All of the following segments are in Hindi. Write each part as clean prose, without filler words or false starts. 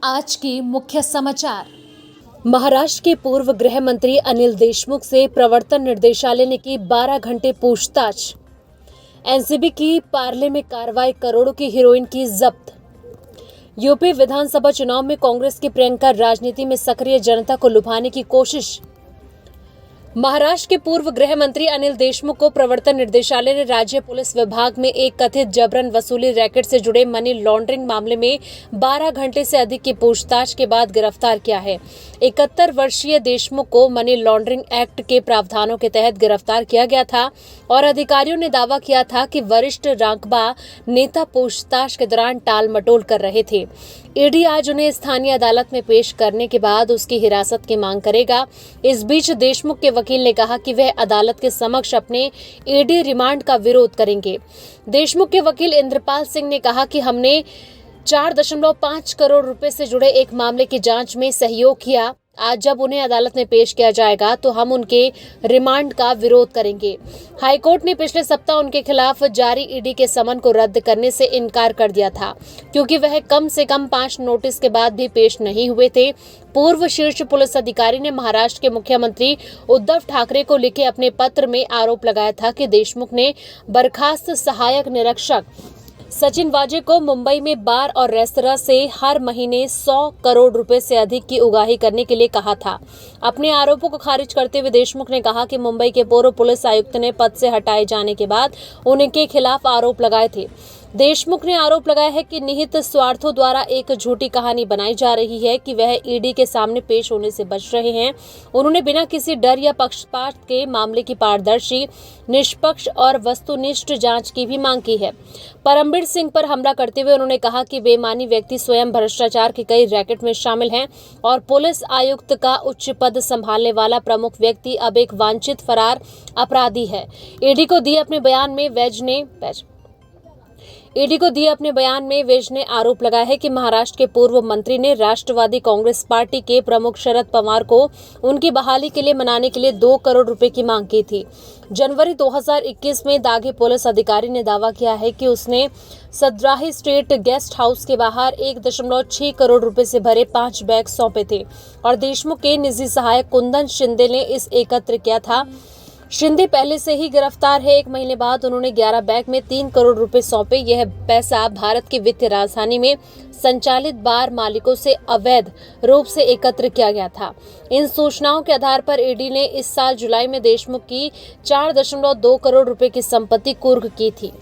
आज की मुख्य समाचार। महाराष्ट्र के पूर्व गृह मंत्री अनिल देशमुख से प्रवर्तन निदेशालय ने की 12 घंटे पूछताछ। एनसीबी की पार्ले में कार्रवाई, करोड़ों की हीरोइन की जब्त। यूपी विधानसभा चुनाव में कांग्रेस की प्रियंका राजनीति में सक्रिय, जनता को लुभाने की कोशिश। महाराष्ट्र के पूर्व गृह मंत्री अनिल देशमुख को प्रवर्तन निदेशालय ने राज्य पुलिस विभाग में एक कथित जबरन वसूली रैकेट से जुड़े मनी लॉन्ड्रिंग मामले में 12 घंटे से अधिक की पूछताछ के बाद गिरफ्तार किया है। 71 वर्षीय देशमुख को मनी लॉन्ड्रिंग एक्ट के प्रावधानों के तहत गिरफ्तार किया गया था और अधिकारियों ने दावा किया था कि वरिष्ठ रांकबा नेता पूछताछ के दौरान टाल मटोल कर रहे थे। ईडी आज उन्हें स्थानीय अदालत में पेश करने के बाद उसकी हिरासत की मांग करेगा। इस बीच देशमुख के वकील ने कहा कि वह अदालत के समक्ष अपने ईडी रिमांड का विरोध करेंगे। देशमुख के वकील इंद्रपाल सिंह ने कहा कि हमने 4.5 करोड़ रुपए से जुड़े एक मामले की जांच में सहयोग किया। आज जब उन्हें अदालत में पेश किया जाएगा तो हम उनके रिमांड का विरोध करेंगे। हाईकोर्ट ने पिछले सप्ताह उनके खिलाफ जारी ईडी के समन को रद्द करने से इनकार कर दिया था, क्योंकि वह कम से कम 5 नोटिस के बाद भी पेश नहीं हुए थे। पूर्व शीर्ष पुलिस अधिकारी ने महाराष्ट्र के मुख्यमंत्री उद्धव ठाकरे को लिखे अपने पत्र में आरोप लगाया था कि देशमुख ने बर्खास्त सहायक निरीक्षक सचिन वाजे को मुंबई में बार और रेस्तरां से हर महीने 100 करोड़ रुपए से अधिक की उगाही करने के लिए कहा था। अपने आरोपों को खारिज करते हुए देशमुख ने कहा कि मुंबई के पूर्व पुलिस आयुक्त ने पद से हटाए जाने के बाद उनके खिलाफ आरोप लगाए थे। देशमुख ने आरोप लगाया है कि निहित स्वार्थों द्वारा एक झूठी कहानी बनाई जा रही है कि वह ईडी के सामने पेश होने से बच रहे हैं। उन्होंने बिना किसी डर या पक्षपात के मामले की पारदर्शी, निष्पक्ष और वस्तुनिष्ठ जांच की भी मांग की है। परमबीर सिंह पर हमला करते हुए उन्होंने कहा कि बेईमानी व्यक्ति स्वयं भ्रष्टाचार के कई रैकेट में शामिल हैं और पुलिस आयुक्त का उच्च पद संभालने वाला प्रमुख व्यक्ति अब एक वांछित फरार अपराधी है। ईडी को दिए अपने बयान में वेज ने आरोप लगाया है कि महाराष्ट्र के पूर्व मंत्री ने राष्ट्रवादी कांग्रेस पार्टी के प्रमुख शरद पवार को उनकी बहाली के लिए मनाने के लिए 2 करोड़ रुपए की मांग की थी। जनवरी 2021 में दागी पुलिस अधिकारी ने दावा किया है कि उसने सद्राही स्ट्रीट गेस्ट हाउस के बाहर 1.6 करोड़ रुपए से भरे 5 बैग सौंपे थे और देशमुख के निजी सहायक कुंदन शिंदे ने इस एकत्र किया था। शिंदे पहले से ही गिरफ्तार है। 1 महीने बाद उन्होंने 11 बैग में 3 करोड़ रुपए सौंपे। यह पैसा भारत की वित्तीय राजधानी में संचालित बार मालिकों से अवैध रूप से एकत्र किया गया था। इन सूचनाओं के आधार पर ईडी ने इस साल जुलाई में देशमुख की 4.2 करोड़ रुपए की संपत्ति कुर्क की थी।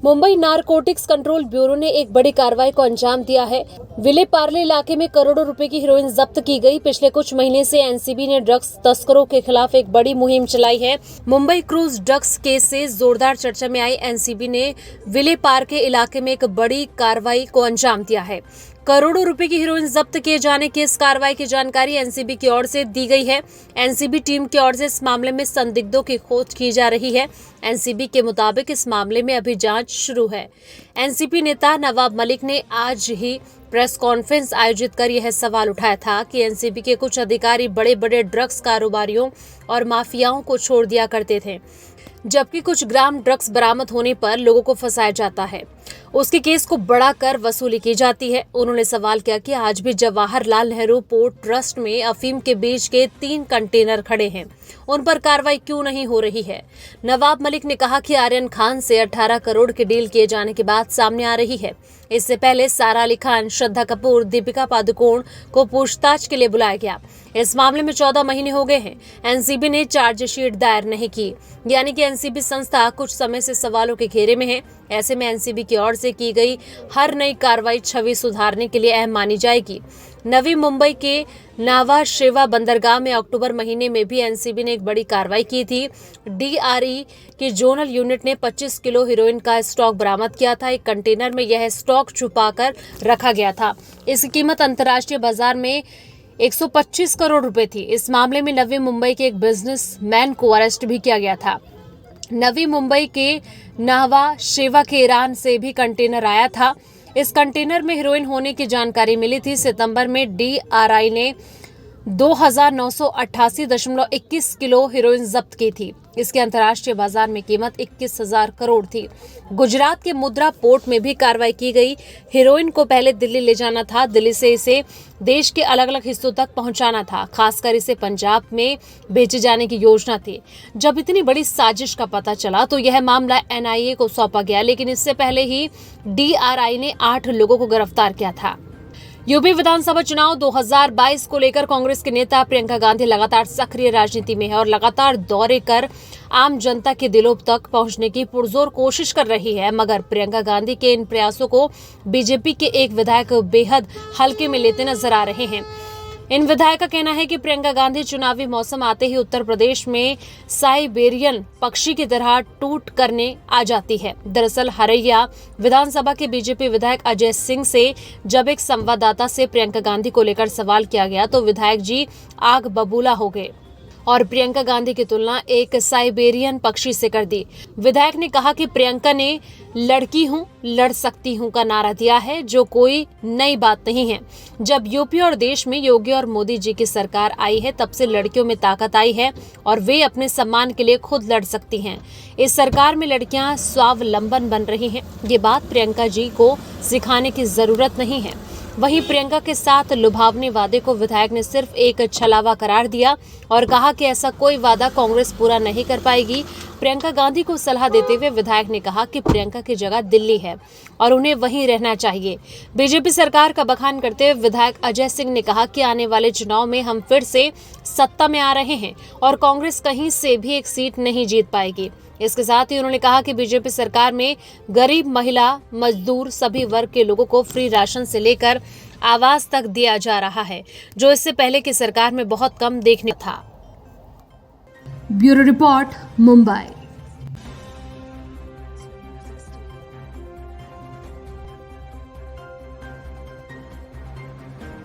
मुंबई नारकोटिक्स कंट्रोल ब्यूरो ने एक बड़ी कार्रवाई को अंजाम दिया है। विले पार्ले इलाके में करोड़ों रुपए की हीरोइन जब्त की गई। पिछले कुछ महीने से एनसीबी ने ड्रग्स तस्करों के खिलाफ एक बड़ी मुहिम चलाई है। मुंबई क्रूज ड्रग्स केस से जोरदार चर्चा में आई एनसीबी ने विले पार्ले इलाके में एक बड़ी कार्रवाई को अंजाम दिया है। करोड़ों रुपए की हीरोइन जब्त किए जाने की इस कार्रवाई की जानकारी एनसीबी की ओर से दी गई है। एनसीबी टीम की ओर से इस मामले में संदिग्धों की खोज की जा रही है। एनसीबी के मुताबिक इस मामले में अभी जांच शुरू है। एनसीपी नेता नवाब मलिक ने आज ही प्रेस कॉन्फ्रेंस आयोजित कर यह सवाल उठाया था कि एनसीबी के कुछ अधिकारी बड़े बड़े ड्रग्स कारोबारियों और माफियाओं को छोड़ दिया करते थे, जबकि कुछ ग्राम ड्रग्स बरामद होने पर लोगों को फंसाया जाता है, उसके केस को बढ़ाकर वसूली की जाती है। उन्होंने सवाल किया कि आज भी जवाहरलाल नेहरू पोर्ट ट्रस्ट में अफीम के बीज के 3 कंटेनर खड़े हैं, उन पर कार्रवाई क्यों नहीं हो रही है। नवाब मलिक ने कहा कि आर्यन खान से 18 करोड़ की डील किए जाने की बात सामने आ रही है। इससे पहले सारा अली खान, श्रद्धा कपूर, दीपिका पादुकोण को पूछताछ के लिए बुलाया गया। इस मामले में 14 महीने हो गए हैं। एनसीबी ने चार्जशीट दायर नहीं की, यानी कि एनसीबी संस्था कुछ समय से सवालों के घेरे में है। ऐसे में एनसीबी की ओर से की गई हर नई कार्रवाई छवि सुधारने के लिए अहम मानी जाएगी। नवी मुंबई के नावा शेवा बंदरगाह में अक्टूबर महीने में भी एनसीबी ने एक बड़ी कार्रवाई की थी। डीआरई की जोनल यूनिट ने 25 किलो हीरोइन का स्टॉक बरामद किया था। एक कंटेनर में यह स्टॉक छुपाकर रखा गया था। इसकी कीमत अंतर्राष्ट्रीय बाजार में 125 करोड़ रुपए थी। इस मामले में नवी मुंबई के एक बिजनेसमैन को अरेस्ट भी किया गया था। नवी मुंबई के नावा शेवा के ईरान से भी कंटेनर आया था। इस कंटेनर में हीरोइन होने की जानकारी मिली थी। सितंबर में डीआरआई ने 2988.21 किलो हीरोइन जब्त की थी। इसकी अंतर्राष्ट्रीय बाजार में कीमत 21,000 करोड़ थी। गुजरात के मुद्रा पोर्ट में भी कार्रवाई की गई। हेरोइन को पहले दिल्ली ले जाना था, दिल्ली से इसे देश के अलग अलग हिस्सों तक पहुंचाना था, खासकर इसे पंजाब में बेचे जाने की योजना थी। जब इतनी बड़ी साजिश का पता चला तो यह मामला NIA को सौंपा गया, लेकिन इससे पहले ही DRI ने 8 लोगों को गिरफ्तार किया था। यूपी विधानसभा चुनाव 2022 को लेकर कांग्रेस के नेता प्रियंका गांधी लगातार सक्रिय राजनीति में है और लगातार दौरे कर आम जनता के दिलों तक पहुंचने की पुरजोर कोशिश कर रही है। मगर प्रियंका गांधी के इन प्रयासों को बीजेपी के एक विधायक बेहद हल्के में लेते नजर आ रहे हैं। इन विधायक का कहना है कि प्रियंका गांधी चुनावी मौसम आते ही उत्तर प्रदेश में साइबेरियन पक्षी की तरह टूट करने आ जाती है। दरअसल हरैया विधानसभा के बीजेपी विधायक अजय सिंह से जब एक संवाददाता से प्रियंका गांधी को लेकर सवाल किया गया तो विधायक जी आग बबूला हो गए और प्रियंका गांधी की तुलना एक साइबेरियन पक्षी से कर दी। विधायक ने कहा कि प्रियंका ने लड़की हूं, लड़ सकती हूं का नारा दिया है, जो कोई नई बात नहीं है। जब यूपी और देश में योगी और मोदी जी की सरकार आई है तब से लड़कियों में ताकत आई है और वे अपने सम्मान के लिए खुद लड़ सकती हैं। इस सरकार में लड़कियां स्वावलंबन बन रही हैं। ये बात प्रियंका जी को सिखाने की जरूरत नहीं है। वहीं प्रियंका के साथ लुभावने वादे को विधायक ने सिर्फ एक छलावा करार दिया और कहा कि ऐसा कोई वादा कांग्रेस पूरा नहीं कर पाएगी। प्रियंका गांधी को सलाह देते हुए विधायक ने कहा कि प्रियंका की जगह दिल्ली है और उन्हें वहीं रहना चाहिए। बीजेपी सरकार का बखान करते हुए विधायक अजय सिंह ने कहा कि आने वाले चुनाव में हम फिर से सत्ता में आ रहे हैं और कांग्रेस कहीं से भी एक सीट नहीं जीत पाएगी। इसके साथ ही उन्होंने कहा कि बीजेपी सरकार में गरीब, महिला, मजदूर सभी वर्ग के लोगों को फ्री राशन से लेकर आवास तक दिया जा रहा है, जो इससे पहले की सरकार में बहुत कम देखने था। Bureau report, Mumbai.